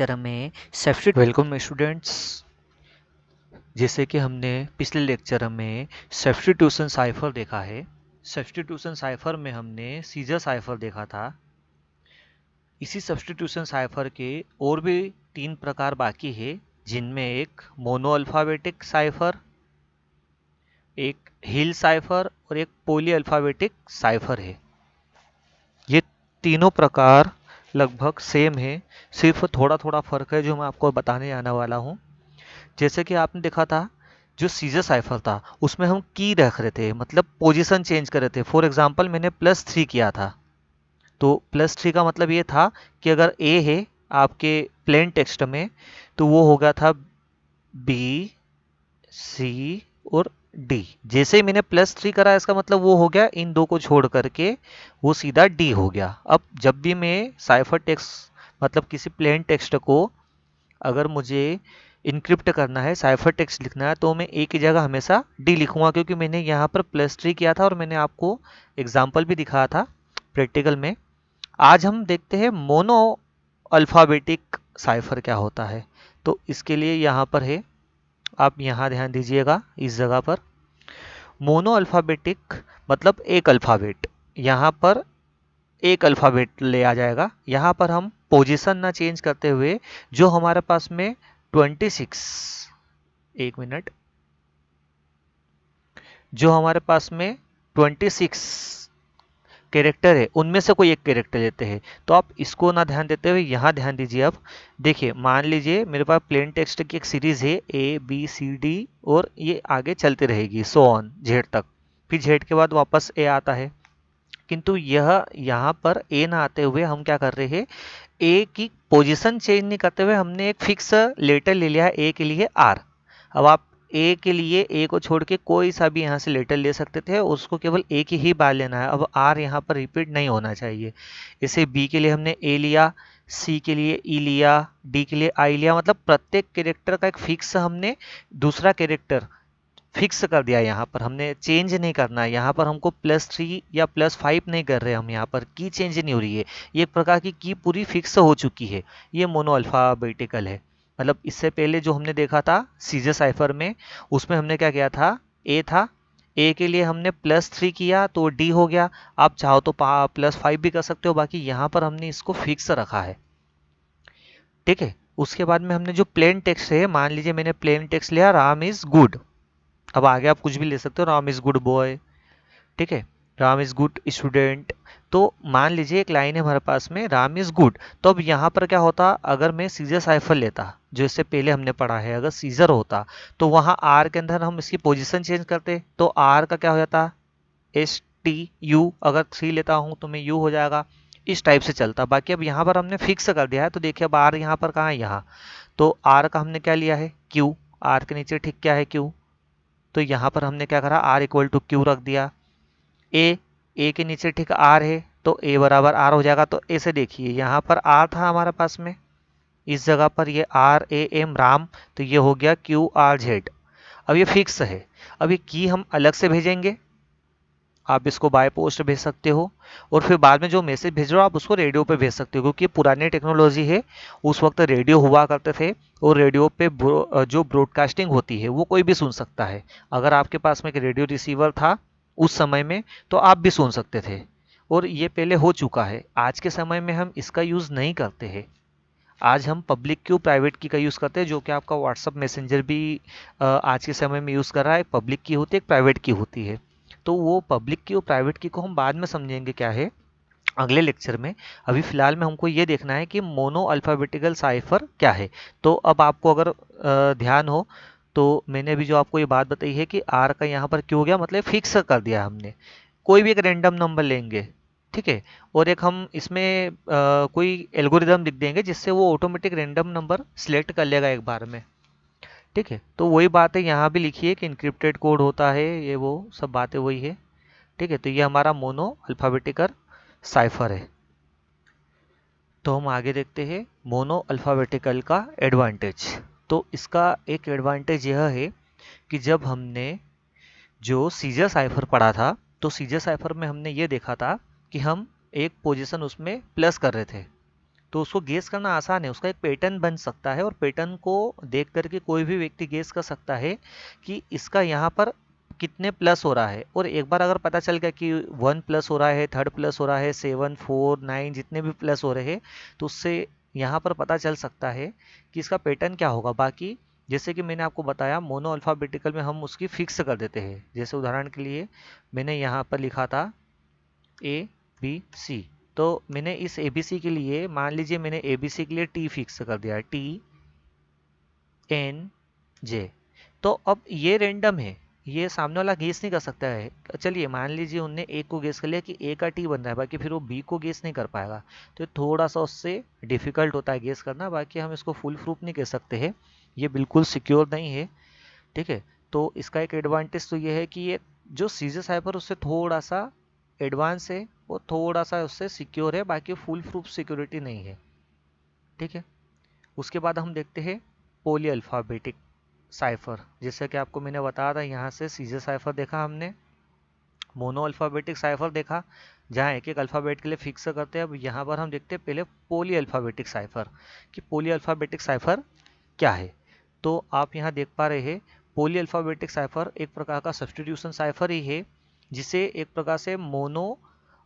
Lecture में substitution welcome students. जैसे कि हमने पिछले लेक्चर में सब्स्टिट्यूशन साइफर देखा है। सब्स्टिट्यूशन साइफर में हमने सीजर साइफर देखा था। इसी सब्स्टिट्यूशन साइफर के और भी 3 प्रकार बाकी है, जिनमें एक मोनो अल्फाबेटिक साइफर, एक हिल साइफर और एक पॉली अल्फाबेटिक साइफर है। ये तीनों प्रकार लगभग सेम है, सिर्फ थोड़ा थोड़ा फर्क है जो मैं आपको बताने आने वाला हूँ। जैसे कि आपने देखा था, जो सीजर साइफर था उसमें हम की रख रहे थे, मतलब पोजीशन चेंज कर रहे थे। फॉर एग्जांपल मैंने +3 किया था, तो +3 का मतलब ये था कि अगर ए है आपके प्लेन टेक्स्ट में, तो वो हो गया था बी, सी और डी। जैसे ही मैंने +3 करा, इसका मतलब वो हो गया इन दो को छोड़ करके वो सीधा डी हो गया। अब जब भी मैं साइफर टेक्स्ट मतलब किसी प्लेन टेक्स्ट को अगर मुझे इनक्रिप्ट करना है, साइफर टेक्स्ट लिखना है, तो मैं ए की जगह हमेशा डी लिखूंगा, क्योंकि मैंने यहाँ पर +3 किया था और मैंने आपको एग्जाम्पल भी दिखाया था प्रैक्टिकल में। आज हम देखते हैं मोनो अल्फ़ाबेटिक साइफर क्या होता है। तो इसके लिए यहाँ पर है, आप यहाँ ध्यान दीजिएगा इस जगह पर। मोनो अल्फ़ाबेटिक मतलब एक अल्फ़ाबेट, यहाँ पर एक अल्फ़ाबेट ले आ जाएगा। यहाँ पर हम पोजीशन ना चेंज करते हुए जो हमारे पास में 26, एक मिनट, जो हमारे पास में 26 कैरेक्टर है उनमें से कोई एक कैरेक्टर लेते हैं। तो आप इसको ना ध्यान देते हुए यहाँ ध्यान दीजिए। अब देखिए, मान लीजिए मेरे पास प्लेन टेक्स्ट की एक सीरीज है ABCD, और ये आगे चलती रहेगी सो ऑन जेड तक। फिर जेड के बाद वापस ए आता है, किंतु यह यहाँ पर ए ना आते हुए हम क्या कर रहे हैं, ए की पोजीशन चेंज नहीं करते हुए हमने एक फिक्स लेटर ले लिया है ए के लिए आर। अब आप ए के लिए ए को छोड़ के कोई सा भी यहाँ से लेटर ले सकते थे, उसको केवल ए की ही बार लेना है। अब आर यहाँ पर रिपीट नहीं होना चाहिए। इसे बी के लिए हमने ए लिया, सी के लिए ई लिया, डी के लिए आई लिया, मतलब प्रत्येक कैरेक्टर का एक फिक्स हमने दूसरा कैरेक्टर फिक्स कर दिया। यहाँ पर हमने चेंज नहीं करना है। यहाँ पर हमको +3 या +5 नहीं कर रहे हम, यहाँ पर की चेंज नहीं हो रही है। ये एक प्रकार की पूरी फिक्स हो चुकी है। ये मोनो अल्फाबेटिकल है। मतलब इससे पहले जो हमने देखा था सीजर साइफर में, उसमें हमने क्या किया था, ए था, ए के लिए हमने +3 किया तो डी हो गया। आप चाहो तो +5 भी कर सकते हो, बाकी यहाँ पर हमने इसको फिक्स रखा है। ठीक है। उसके बाद में हमने जो प्लेन टेक्स्ट है, मान लीजिए मैंने प्लेन टेक्स्ट लिया राम इज गुड। अब आगे आप कुछ भी ले सकते हो, राम इज गुड बॉय, ठीक है, राम इज गुड स्टूडेंट। तो मान लीजिए एक लाइन है हमारे पास में राम इज गुड, तो अब यहाँ पर क्या होता, अगर मैं सीजर साइफर लेता जो इससे पहले हमने पढ़ा है, अगर सीजर होता तो वहाँ आर के अंदर हम इसकी पोजीशन चेंज करते, तो आर का क्या हो जाता, STU। अगर 3 लेता हूँ तो मैं यू हो जाएगा। इस टाइप से चलता। बाकी अब यहाँ पर हमने फिक्स कर दिया है, तो देखिए अब आर यहाँ पर कहाँ है, यहाँ। तो आर का हमने क्या लिया है, क्यू। आर के नीचे ठीक क्या है, क्यू। तो यहाँ पर हमने क्या करा, आर इक्वल टू क्यू रख दिया। ए के नीचे ठीक आर है, तो ए बराबर आर हो जाएगा। तो ऐसे देखिए यहाँ पर आर था हमारे पास में, इस जगह पर ये RAM राम, तो ये हो गया QRZ। अब ये फिक्स है। अब ये की हम अलग से भेजेंगे, आप इसको बाय पोस्ट भेज सकते हो, और फिर बाद में जो मैसेज भेज रहे हो आप उसको रेडियो पे भेज सकते हो, क्योंकि पुरानी टेक्नोलॉजी है, उस वक्त रेडियो हुआ करते थे, और रेडियो पे जो ब्रॉडकास्टिंग होती है वो कोई भी सुन सकता है। अगर आपके पास में एक रेडियो रिसीवर था उस समय में, तो आप भी सुन सकते थे, और ये पहले हो चुका है। आज के समय में हम इसका यूज़ नहीं करते हैं। आज हम पब्लिक क्यू प्राइवेट की का यूज़ करते हैं, जो कि आपका व्हाट्सअप मैसेंजर भी आज के समय में यूज़ कर रहा है। एक पब्लिक की होती है, एक प्राइवेट की होती है। तो वो पब्लिक की और प्राइवेट की को हम बाद में समझेंगे क्या है, अगले लेक्चर में। अभी फिलहाल में हमको ये देखना है कि मोनो अल्फ़ाबेटिकल साइफर क्या है। तो अब आपको अगर ध्यान हो, तो मैंने अभी जो आपको ये बात बताई है कि आर का यहाँ पर क्यों हो गया, मतलब फिक्स कर दिया हमने। कोई भी एक रैंडम नंबर लेंगे, ठीक है, और एक हम इसमें कोई एल्गोरिदम लिख देंगे जिससे वो ऑटोमेटिक रैंडम नंबर सिलेक्ट कर लेगा एक बार में। ठीक है, तो वही बात है यहाँ भी लिखी है कि इनक्रिप्टेड कोड होता है, ये वो सब बातें वही है। ठीक है, तो ये हमारा मोनो अल्फ़ाबेटिकल साइफर है। तो हम आगे देखते हैं मोनो अल्फ़ाबेटिकल का एडवांटेज। तो इसका एक एडवांटेज यह है कि जब हमने जो सीजर साइफर पढ़ा था, तो सीजर साइफर में हमने ये देखा था कि हम एक पोजीशन उसमें प्लस कर रहे थे। तो उसको गेस करना आसान है, उसका एक पैटर्न बन सकता है और पैटर्न को देख करके कोई भी व्यक्ति गेस कर सकता है कि इसका यहाँ पर कितने प्लस हो रहा है। और एक बार अगर पता चल गया कि 1 प्लस हो रहा है, 3 प्लस हो रहा है, 7 4 9 जितने भी प्लस हो रहे हैं, तो उससे यहाँ पर पता चल सकता है कि इसका पैटर्न क्या होगा। बाकी जैसे कि मैंने आपको बताया मोनो अल्फ़ाबेटिकल में हम उसकी फिक्स कर देते हैं। जैसे उदाहरण के लिए मैंने यहाँ पर लिखा था ABC, तो मैंने इस ABC के लिए मान लीजिए मैंने ABC के लिए T फिक्स कर दिया, TNJ। तो अब ये रेंडम है, ये सामने वाला गेस नहीं कर सकता है। चलिए मान लीजिए उनने ए को गेस कर लिया कि ए का टी बन रहा है, बाकी फिर वो बी को गेस नहीं कर पाएगा, तो थोड़ा सा उससे डिफिकल्ट होता है गेस करना। बाकी हम इसको फुल प्रूफ नहीं कह सकते हैं, ये बिल्कुल सिक्योर नहीं है, ठीक है। तो इसका एक एडवांटेज तो ये है कि ये जो सीजे साइफर उससे थोड़ा सा एडवांस है, वो थोड़ा सा उससे सिक्योर है, बाकी फुल प्रूफ सिक्योरिटी नहीं है, ठीक है। उसके बाद हम देखते हैं पोली अल्फ़ाबेटिक साइफर। जैसे कि आपको मैंने बताया था, यहाँ से सीजे साइफर देखा हमने, मोनो अल्फ़ाबेटिक साइफर देखा जहाँ एक एक अल्फ़ाबेट के लिए फिक्स करते हैं। अब यहाँ पर हम देखते हैं पहले पोली अल्फ़ाबेटिक साइफर कि पोली अल्फ़ाबेटिक साइफर क्या है। तो आप यहाँ देख पा रहे हैं पोली अल्फ़ाबेटिक साइफर एक प्रकार का सब्स्टिट्यूशन साइफर ही है, जिसे एक प्रकार से मोनो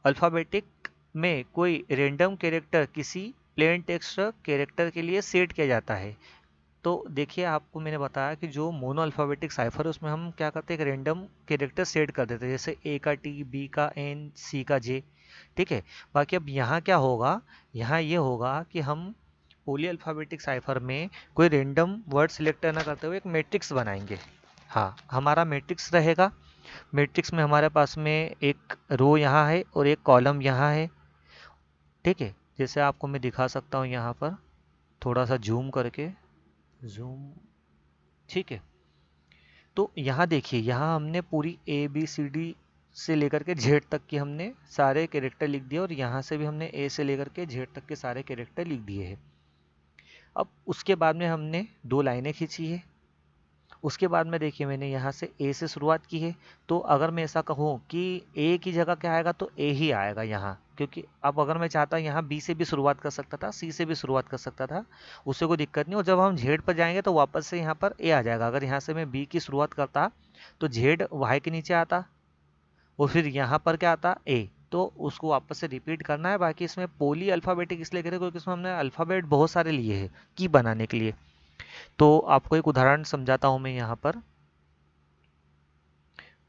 अल्फ़ाबेटिक में कोई रेंडम कैरेक्टर किसी प्लेन टेक्स्ट कैरेक्टर के लिए सेट किया जाता है। तो देखिए आपको मैंने बताया कि जो मोनो अल्फ़ाबेटिक साइफर है उसमें हम क्या करते हैं, एक रेंडम कैरेक्टर सेट कर देते हैं, जैसे ए का टी, बी का एन, सी का जे, ठीक है। बाकी अब यहाँ क्या होगा, यहाँ ये होगा कि हम पोली अल्फ़ाबेटिक साइफर में कोई रेंडम वर्ड सिलेक्टर ना करते हुए एक मैट्रिक्स बनाएंगे। हाँ, हमारा मैट्रिक्स रहेगा। मैट्रिक्स में हमारे पास में एक रो यहाँ है और एक कॉलम यहाँ है, ठीक है। जैसे आपको मैं दिखा सकता हूँ यहाँ पर थोड़ा सा जूम करके, जूम, ठीक है। तो यहाँ देखिए, यहाँ हमने पूरी ए बी सी डी से लेकर के जेड तक की हमने सारे कैरेक्टर लिख दिए, और यहाँ से भी हमने ए से लेकर के जेड तक के सारे कैरेक्टर लिख दिए हैं। अब उसके बाद में हमने 2 लाइनें खींची है। उसके बाद में देखिए मैंने यहाँ से ए से शुरुआत की है, तो अगर मैं ऐसा कहूँ कि ए की जगह क्या आएगा, तो ए ही आएगा यहाँ, क्योंकि अब अगर मैं चाहता यहाँ बी से भी शुरुआत कर सकता था, सी से भी शुरुआत कर सकता था, उससे कोई दिक्कत नहीं। और जब हम जेड पर जाएंगे तो वापस से यहाँ पर ए आ जाएगा। अगर यहाँ से मैं बी की शुरुआत करता तो जेड वाई के नीचे आता, और फिर यहाँ पर क्या आता, ए, तो उसको वापस से रिपीट करना है। बाकी इसमें पोली अल्फ़ाबेटिक इसलिए करें क्योंकि इसमें हमने अल्फ़ाबेट बहुत सारे लिए हैं की बनाने के लिए। तो आपको एक उदाहरण समझाता हूँ मैं यहाँ पर।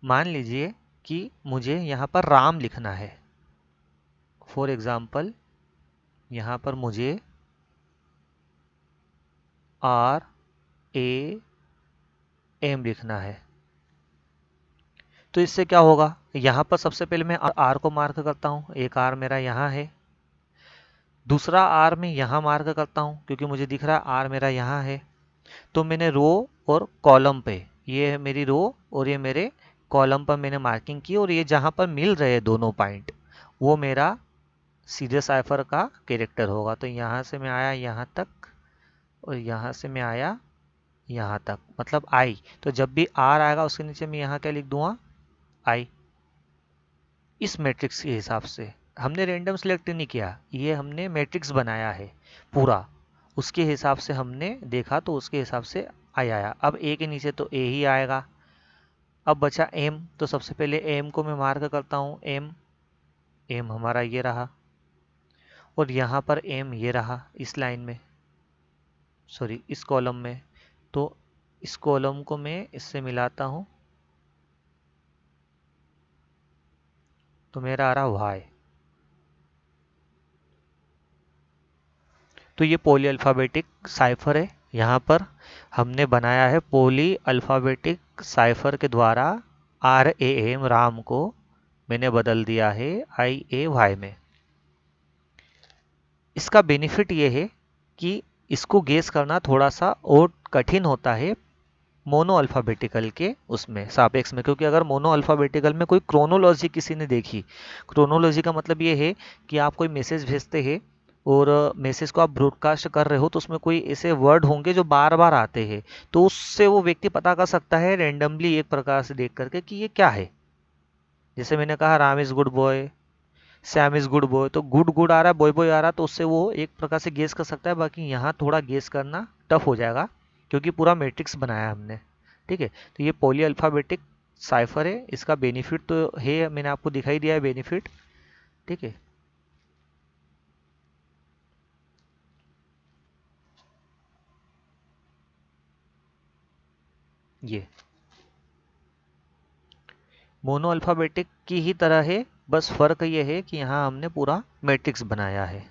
मान लीजिए कि मुझे यहाँ पर राम लिखना है, फॉर एग्जाम्पल यहाँ पर मुझे RAM लिखना है। तो इससे क्या होगा, यहाँ पर सबसे पहले मैं R को मार्क करता हूँ, एक R मेरा यहाँ है, दूसरा R मैं यहाँ मार्क करता हूँ क्योंकि मुझे दिख रहा है R मेरा यहाँ है। तो मैंने रो और कॉलम पे, ये है मेरी रो और ये मेरे कॉलम पर मैंने मार्किंग की, और ये जहाँ पर मिल रहे हैं दोनों पॉइंट वो मेरा सीधे साइफर का कैरेक्टर होगा। तो यहाँ से मैं आया यहाँ तक और यहाँ से मैं आया यहाँ तक, मतलब आई। तो जब भी आर आएगा उसके नीचे मैं यहाँ क्या लिख दूंगा, आई। इस मैट्रिक्स के हिसाब से हमने रैंडम सेलेक्ट नहीं किया, ये हमने मैट्रिक्स बनाया है पूरा, उसके हिसाब से हमने देखा तो उसके हिसाब से आई आया। अब ए के नीचे तो ए ही आएगा। अब बचा एम, तो सबसे पहले एम को मैं मार्क करता हूँ, एम, एम हमारा ये रहा, और यहाँ पर एम ये रहा इस लाइन में, सॉरी इस कॉलम में। तो इस कॉलम को मैं इससे मिलाता हूँ तो मेरा आ रहा वाई। तो ये पॉली अल्फ़ाबेटिक साइफर है। यहाँ पर हमने बनाया है पॉली अल्फ़ाबेटिक साइफर के द्वारा RAM राम को मैंने बदल दिया है IAY में। इसका बेनिफिट ये है कि इसको गेस करना थोड़ा सा और कठिन होता है मोनो अल्फ़ाबेटिकल के उसमें सापेक्ष में, क्योंकि अगर मोनो अल्फ़ाबेटिकल में कोई क्रोनोलॉजी किसी ने देखी, क्रोनोलॉजी का मतलब ये है कि आप कोई मैसेज भेजते हैं और मैसेज को आप ब्रॉडकास्ट कर रहे हो, तो उसमें कोई ऐसे वर्ड होंगे जो बार बार आते हैं, तो उससे वो व्यक्ति पता कर सकता है रैंडमली एक प्रकार से देख करके कि ये क्या है। जैसे मैंने कहा Ram is good boy, Sam is good boy, तो गुड गुड आ रहा है, बॉय बॉय आ रहा है, तो उससे वो एक प्रकार से गेस कर सकता है। बाकी यहाँ थोड़ा गेस करना टफ हो जाएगा क्योंकि पूरा मैट्रिक्स बनाया है हमने। ठीक है, तो ये पॉली अल्फाबेटिक साइफर है। इसका बेनिफिट तो है, मैंने आपको दिखाई दिया है बेनिफिट। ठीक है, ये मोनो अल्फाबेटिक की ही तरह है, बस फर्क ये है कि यहाँ हमने पूरा मैट्रिक्स बनाया है।